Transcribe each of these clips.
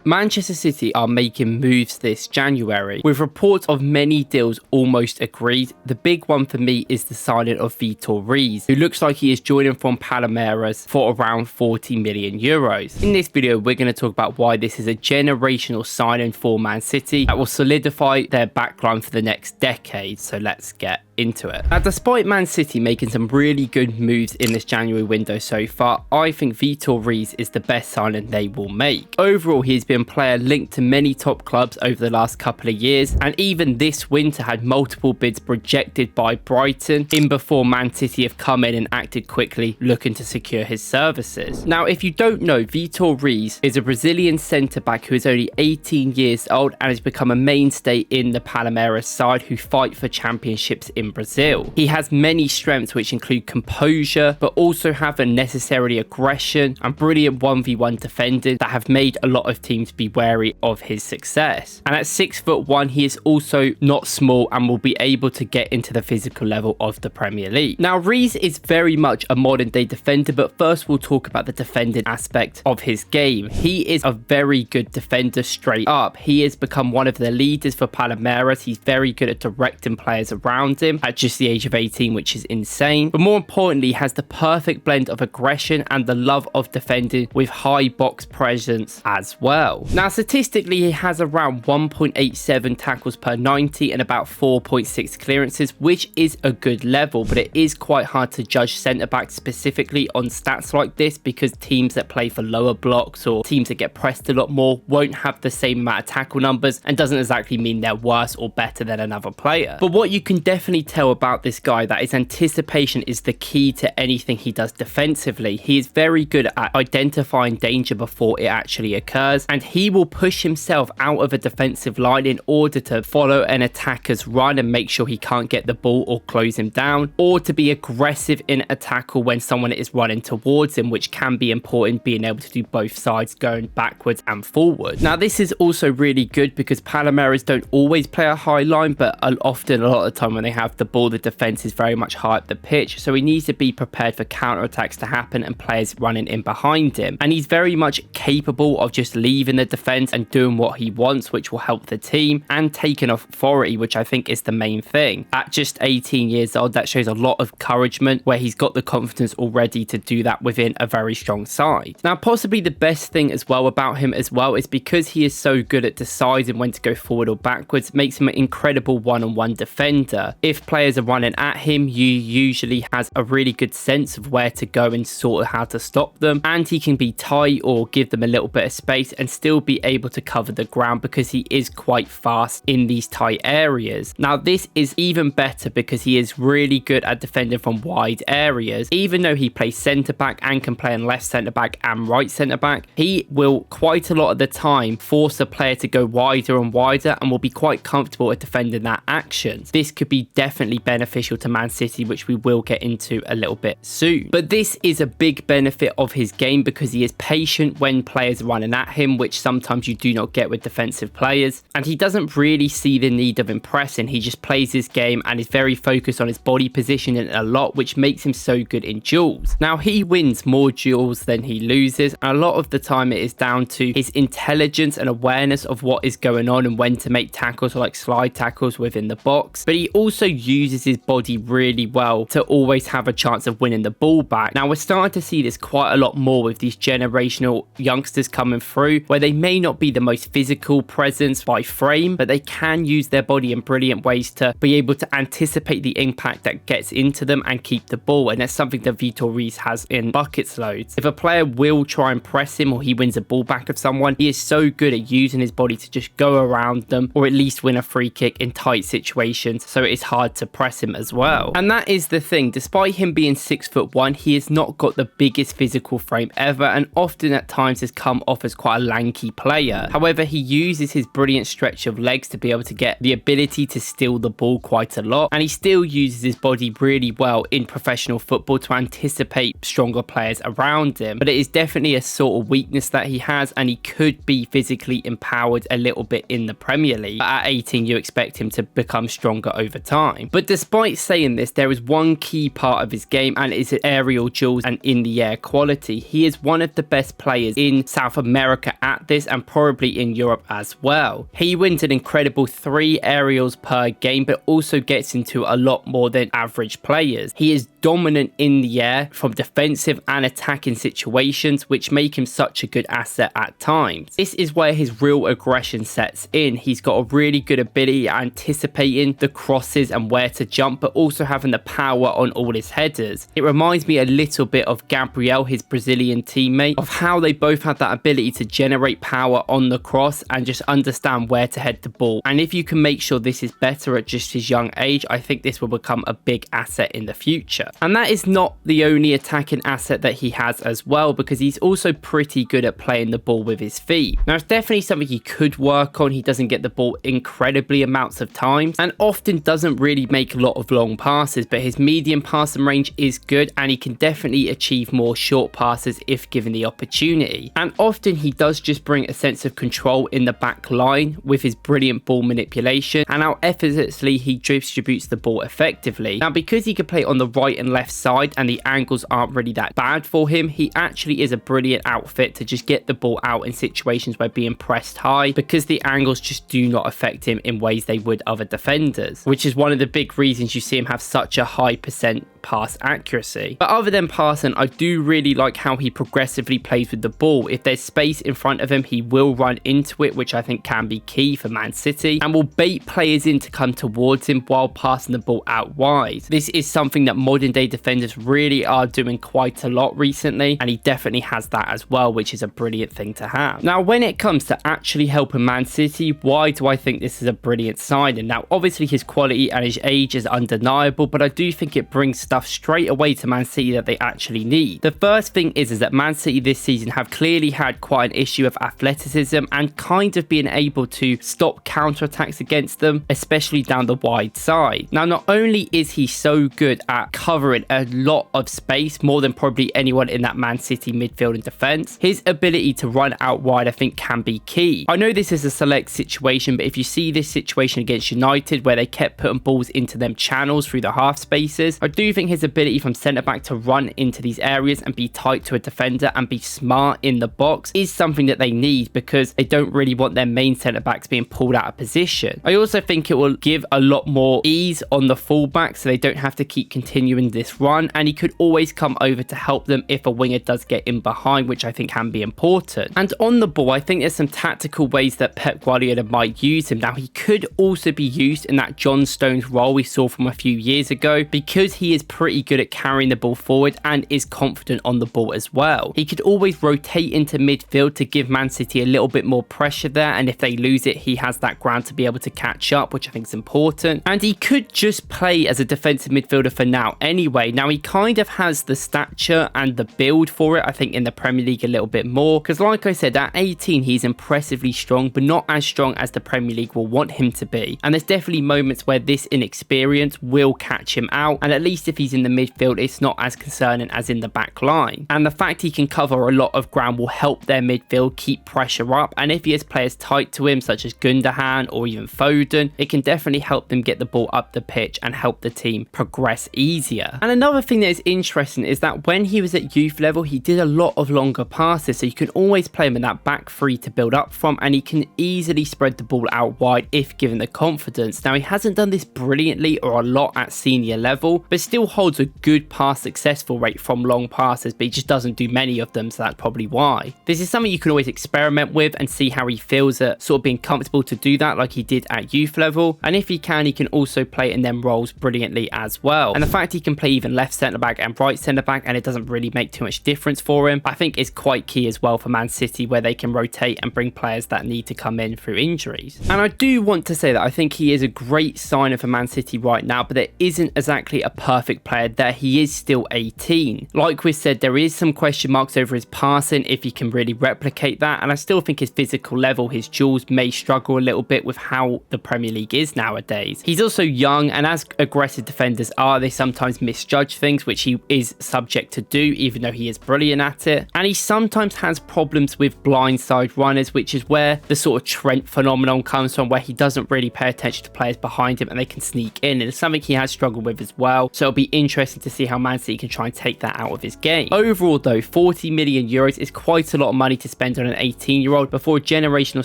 Manchester City are making moves this January, with reports of many deals almost agreed. The big one for me is the signing of Vitor Reis, who looks like he is joining from Palmeiras for around 40 million euros. In this video, we're going to talk about why this is a generational signing for Man City that will solidify their backline for the next decade. So let's get into it. Now, despite Man City making some really good moves in this January window so far, I think Vitor Reis is the best signing they will make. Overall, he's been a player linked to many top clubs over the last couple of years, and even this winter had multiple bids rejected by Brighton in before Man City have come in and acted quickly looking to secure his services. Now, if you don't know, Vitor Reis is a Brazilian centre-back who is only 18 years old and has become a mainstay in the Palmeiras side who fight for championships in Brazil. He has many strengths which include composure, but also have unnecessary aggression and brilliant 1v1 defending that have made a lot of teams be wary of his success. And at 6'1", he is also not small and will be able to get into the physical level of the Premier League. Now, Reis is very much a modern day defender, but first we'll talk about the defending aspect of his game. He is a very good defender straight up. He has become one of the leaders for Palmeiras. He's very good at directing players around him at just the age of 18, which is insane. But more importantly, he has the perfect blend of aggression and the love of defending with high box presence as well. Now, statistically, he has around 1.87 tackles per 90 and about 4.6 clearances, which is a good level, but it is quite hard to judge centre-backs specifically on stats like this because teams that play for lower blocks or teams that get pressed a lot more won't have the same amount of tackle numbers, and doesn't exactly mean they're worse or better than another player. But what you can definitely tell about this guy that his anticipation is the key to anything he does defensively. He is very good at identifying danger before it actually occurs, and he will push himself out of a defensive line in order to follow an attacker's run and make sure he can't get the ball or close him down, or to be aggressive in a tackle when someone is running towards him, which can be important, being able to do both sides, going backwards and forward. Now, this is also really good because Palmeiras don't always play a high line, but often a lot of the time when they have the ball, the defense is very much high up the pitch, so he needs to be prepared for counterattacks to happen and players running in behind him. And he's very much capable of just leaving the defense and doing what he wants, which will help the team, and taking authority, which I think is the main thing. At just 18 years old, that shows a lot of encouragement where he's got the confidence already to do that within a very strong side. Now, possibly the best thing as well about him as well is because he is so good at deciding when to go forward or backwards, makes him an incredible one-on-one defender. If players are running at him, he usually has a really good sense of where to go and sort of how to stop them, and he can be tight or give them a little bit of space and still be able to cover the ground because he is quite fast in these tight areas. Now, this is even better because he is really good at defending from wide areas. Even though he plays centre back and can play on left centre back and right centre back, he will quite a lot of the time force a player to go wider and wider and will be quite comfortable at defending that action. This could be definitely beneficial to Man City, which we will get into a little bit soon. But this is a big benefit of his game because he is patient when players are running at him, which sometimes you do not get with defensive players, and he doesn't really see the need of impressing. He just plays his game and is very focused on his body positioning a lot, which makes him so good in duels. Now, he wins more duels than he loses, and a lot of the time it is down to his intelligence and awareness of what is going on and when to make tackles, or like slide tackles within the box. But he also uses his body really well to always have a chance of winning the ball back. Now, we're starting to see this quite a lot more with these generational youngsters coming through, where they may not be the most physical presence by frame, but they can use their body in brilliant ways to be able to anticipate the impact that gets into them and keep the ball. And that's something that Vitor Reis has in buckets loads. If a player will try and press him or he wins a ball back of someone, he is so good at using his body to just go around them or at least win a free kick in tight situations, so it's hard to press him as well. And that is the thing, despite him being 6'1", he has not got the biggest physical frame ever, and often at times has come off as quite a lanky player. However, he uses his brilliant stretch of legs to be able to get the ability to steal the ball quite a lot, and he still uses his body really well in professional football to anticipate stronger players around him. But it is definitely a sort of weakness that he has, and he could be physically empowered a little bit in the Premier League. But at 18, you expect him to become stronger over time. time. But despite saying this, there is one key part of his game, and it's aerial duels and in the air quality. He is one of the best players in South America at this, and probably in Europe as well. He wins an incredible 3 aerials per game, but also gets into a lot more than average players. He is dominant in the air from defensive and attacking situations, which make him such a good asset at times. This is where his real aggression sets in. He's got a really good ability at anticipating the crosses and where to jump, but also having the power on all his headers. It reminds me a little bit of Gabriel, his Brazilian teammate, of how they both have that ability to generate power on the cross and just understand where to head the ball. And if you can make sure this is better at just his young age, I think this will become a big asset in the future. And that is not the only attacking asset that he has as well, because he's also pretty good at playing the ball with his feet. Now, it's definitely something he could work on. He doesn't get the ball incredibly amounts of times and often doesn't really make a lot of long passes, but his medium passing range is good, and he can definitely achieve more short passes if given the opportunity. And often he does just bring a sense of control in the back line with his brilliant ball manipulation and how effortlessly he distributes the ball effectively. Now, because he can play on the right and left side and the angles aren't really that bad for him, he actually is a brilliant outfit to just get the ball out in situations where being pressed high, because the angles just do not affect him in ways they would other defenders, which is one of the big reasons you see him have such a high percent pass accuracy. But other than passing, I do really like how he progressively plays with the ball. If there's space in front of him, he will run into it, which I think can be key for Man City, and will bait players in to come towards him while passing the ball out wide. This is something that modern day defenders really are doing quite a lot recently, and he definitely has that as well, which is a brilliant thing to have. Now, when it comes to actually helping Man City, why do I think this is a brilliant signing? Now, obviously his quality and his age is undeniable, but I do think it brings stuff straight away to Man City that they actually need. The first thing is that Man City this season have clearly had quite an issue of athleticism and kind of being able to stop counterattacks against them, especially down the wide side. Now, not only is he so good at covering a lot of space, more than probably anyone in that Man City midfield and defense, his ability to run out wide I think can be key. I know this is a select situation, but if you see this situation against United where they kept putting balls into them channels through the half spaces, I do think his ability from centre back to run into these areas and be tight to a defender and be smart in the box is something that they need, because they don't really want their main centre backs being pulled out of position. I also think it will give a lot more ease on the fullback, so they don't have to keep continuing this run, and he could always come over to help them if a winger does get in behind, which I think can be important. And on the ball, I think there's some tactical ways that Pep Guardiola might use him. Now, he could also be used in that John Stones role we saw from a few years ago, because he is pretty good at carrying the ball forward and is confident on the ball as well. He could always rotate into midfield to give Man City a little bit more pressure there, and if they lose it, he has that ground to be able to catch up, which I think is important. And he could just play as a defensive midfielder for now anyway. Now, he kind of has the stature and the build for it, I think, in the Premier League a little bit more, because like I said, at 18 he's impressively strong, but not as strong as the Premier League will want him to be. And there's definitely moments where this inexperience will catch him out, and at least if he's in the midfield, it's not as concerning as in the back line. And the fact he can cover a lot of ground will help their midfield keep pressure up, and if he has players tight to him such as Gundogan or even Foden, it can definitely help them get the ball up the pitch and help the team progress easier. And another thing that is interesting is that when he was at youth level, he did a lot of longer passes, so you can always play him in that back three to build up from, and he can easily spread the ball out wide if given the confidence. Now, he hasn't done this brilliantly or a lot at senior level, but still holds a good pass successful rate from long passes, but he just doesn't do many of them, so that's probably why. This is something you can always experiment with and see how he feels at sort of being comfortable to do that like he did at youth level, and if he can also play in them roles brilliantly as well. And the fact he can play even left centre back and right centre back and it doesn't really make too much difference for him, I think is quite key as well for Man City, where they can rotate and bring players that need to come in through injuries. And I do want to say that I think he is a great signer for Man City right now, but there isn't exactly a perfect dynamic player that he is still 18. Like we said, there is some question marks over his passing, if he can really replicate that, and I still think his physical level, his duels may struggle a little bit with how the Premier League is nowadays. He's also young, and as aggressive defenders are, they sometimes misjudge things, which he is subject to do, even though he is brilliant at it. And he sometimes has problems with blindside runners, which is where the sort of Trent phenomenon comes from, where he doesn't really pay attention to players behind him and they can sneak in, and it's something he has struggled with as well. So it'll be interesting to see how Man City can try and take that out of his game. Overall though, 40 million euros is quite a lot of money to spend on an 18-year-old, but for a generational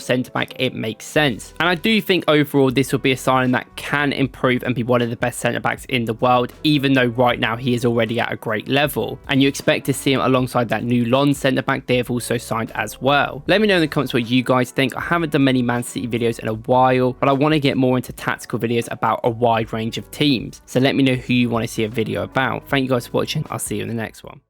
centre-back it makes sense. And I do think overall this will be a signing that can improve and be one of the best centre-backs in the world, even though right now he is already at a great level. And you expect to see him alongside that new Lens centre-back they have also signed as well. Let me know in the comments what you guys think. I haven't done many Man City videos in a while, but I want to get more into tactical videos about a wide range of teams. So let me know who you want to see a video about. Thank you guys for watching. I'll see you in the next one.